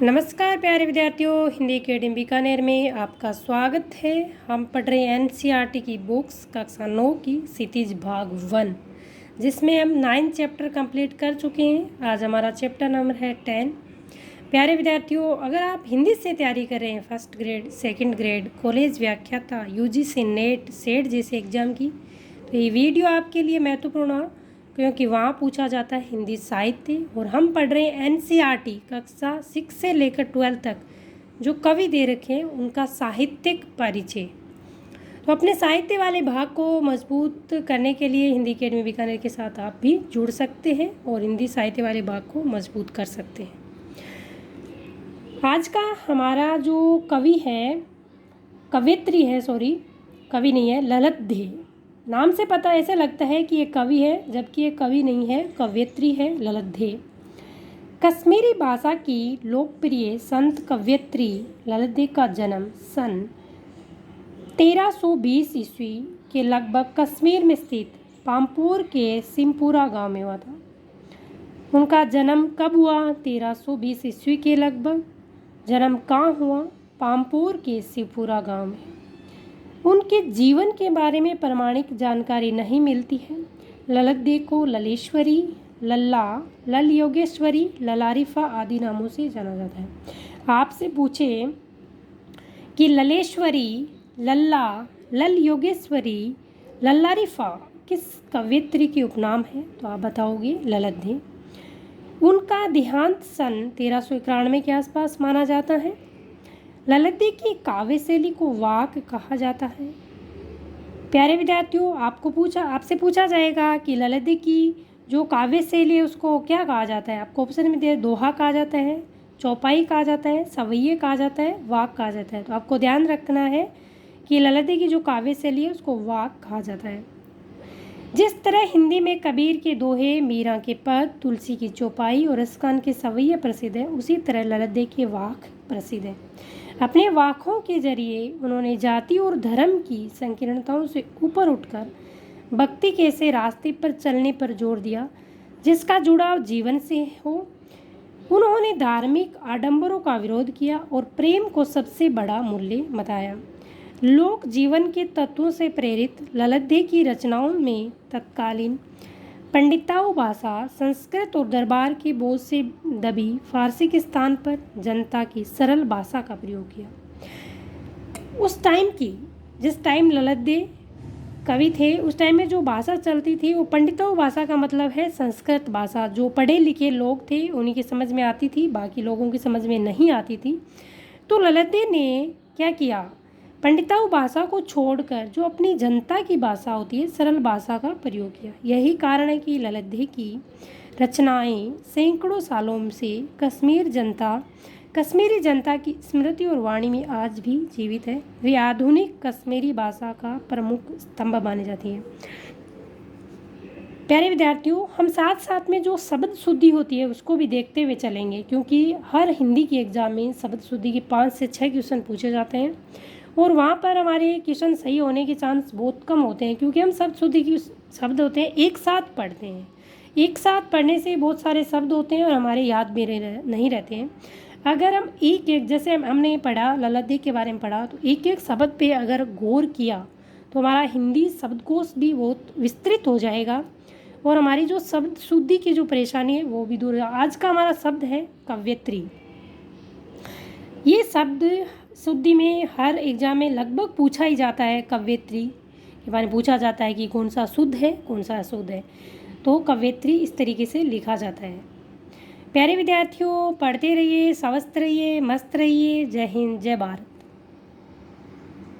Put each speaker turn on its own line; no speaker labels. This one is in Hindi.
नमस्कार प्यारे विद्यार्थियों, हिंदी एकेडमी बीकानेर में आपका स्वागत है। हम पढ़ रहे हैं एनसीईआरटी की बुक्स कक्षा 9 की क्षितिज भाग 1, जिसमें हम 9 चैप्टर कंप्लीट कर चुके हैं। आज हमारा चैप्टर नंबर है 10। प्यारे विद्यार्थियों, अगर आप हिंदी से तैयारी कर रहे हैं first grade, second grade, college व्याख्याता, यूजीसी नेट, सेट जैसे एग्ज़ाम की, तो ये वीडियो आपके लिए महत्वपूर्ण है, क्योंकि वहाँ पूछा जाता है हिंदी साहित्य। और हम पढ़ रहे हैं एनसीईआरटी कक्षा 6 से लेकर 12 तक जो कवि दे रखे हैं उनका साहित्यिक परिचय। तो अपने साहित्य वाले भाग को मजबूत करने के लिए हिंदी एकेडमी बीकानेर के साथ आप भी जुड़ सकते हैं और हिंदी साहित्य वाले भाग को मजबूत कर सकते हैं। आज का हमारा जो कवि है, कवयित्री है, कवि नहीं है, ललतदेह। नाम से पता ऐसे लगता है कि ये कवि है, जबकि ये कवि नहीं है, कवयित्री है ललतदेह। कश्मीरी भाषा की लोकप्रिय संत कवयित्री ललतदेह का जन्म सन 1320 ईस्वी के लगभग कश्मीर में स्थित पामपुर के सिमपुरा गांव में हुआ था। उनका जन्म कब हुआ? 1320 ईस्वी के लगभग। जन्म कहाँ हुआ? पामपुर के सिमपुरा गांव में। उनके जीवन के बारे में प्रामाणिक जानकारी नहीं मिलती है। ललतदेह को ललेश्वरी, लल्ला, लल योगेश्वरी, ललारिफा आदि नामों से जाना जाता है। आपसे पूछे कि ललेश्वरी, लल्ला, लल योगेश्वरी, लल्लारिफा किस कवयित्री के उपनाम है, तो आप बताओगे ललतदेह। उनका देहांत सन 1391 के आसपास माना जाता है। ललतदेह की काव्य शैली को वाक कहा जाता है। प्यारे विद्यार्थियों, आपसे पूछा जाएगा कि ललतदेह की जो काव्य शैली है उसको क्या कहा जाता है। आपको ऑप्शन में दे, दोहा कहा जाता है, चौपाई कहा जाता है, सवैये कहा जाता है, वाक कहा जाता है। तो आपको ध्यान रखना है कि ललतदेह की जो काव्य शैली है उसको वाक कहा जाता है। जिस तरह हिंदी में कबीर के दोहे, मीरा के पद, तुलसी की चौपाई और रसखान के सवैये प्रसिद्ध है, उसी तरह ललतदेह के वाक प्रसिद्ध है। अपने वाकों के जरिए उन्होंने जाति और धर्म की संकीर्णताओं से ऊपर उठकर भक्ति के ऐसे रास्ते पर चलने पर जोर दिया जिसका जुड़ाव जीवन से हो। उन्होंने धार्मिक आडंबरों का विरोध किया और प्रेम को सबसे बड़ा मूल्य बताया। लोक जीवन के तत्वों से प्रेरित ललतदेह की रचनाओं में तत्कालीन पंडिताऊ भाषा, संस्कृत और दरबार के बोझ से दबी फारसी के स्थान पर जनता की सरल भाषा का प्रयोग किया। उस टाइम की, जिस टाइम ललतदेह कवि थे, उस टाइम में जो भाषा चलती थी वो पंडिताऊ भाषा का मतलब है संस्कृत भाषा। जो पढ़े लिखे लोग थे उन्हीं की समझ में आती थी, बाकी लोगों की समझ में नहीं आती थी। तो ललतदेह ने क्या किया? पंडिताऊ भाषा को छोड़कर जो अपनी जनता की भाषा होती है, सरल भाषा का प्रयोग किया। यही कारण है कि ललतदेह की रचनाएं सैकड़ों सालों से कश्मीरी जनता की स्मृति और वाणी में आज भी जीवित है। वे आधुनिक कश्मीरी भाषा का प्रमुख स्तंभ मानी जाती हैं। प्यारे विद्यार्थियों, हम साथ साथ में जो शब्द शुद्धि होती है उसको भी देखते हुए चलेंगे, क्योंकि हर हिंदी की एग्जाम में शब्द शुद्धि के 5 से 6 क्वेश्चन पूछे जाते हैं और वहाँ पर हमारे क्वेश्चन सही होने के चांस बहुत कम होते हैं, क्योंकि हम शब्द शुद्धि की शब्द होते हैं एक साथ पढ़ते हैं। एक साथ पढ़ने से बहुत सारे शब्द होते हैं और हमारे याद में नहीं रहते हैं। अगर हम जैसे हमने पढ़ा, ललतदेह के बारे में पढ़ा, तो एक एक शब्द पे अगर गौर किया तो हमारा हिंदी शब्दकोश भी बहुत विस्तृत हो जाएगा और हमारी जो शब्द शुद्धि की जो परेशानी है वो भी दूर हो। आज का हमारा शब्द है कवयित्री। ये शब्द शुद्धि में हर एग्जाम में लगभग पूछा ही जाता है। कवयित्री के बारे में पूछा जाता है कि कौन सा शुद्ध है, कौन सा अशुद्ध है। तो कवयित्री इस तरीके से लिखा जाता है। प्यारे विद्यार्थियों, पढ़ते रहिए, स्वस्थ रहिए, मस्त रहिए। जय हिंद, जय भारत।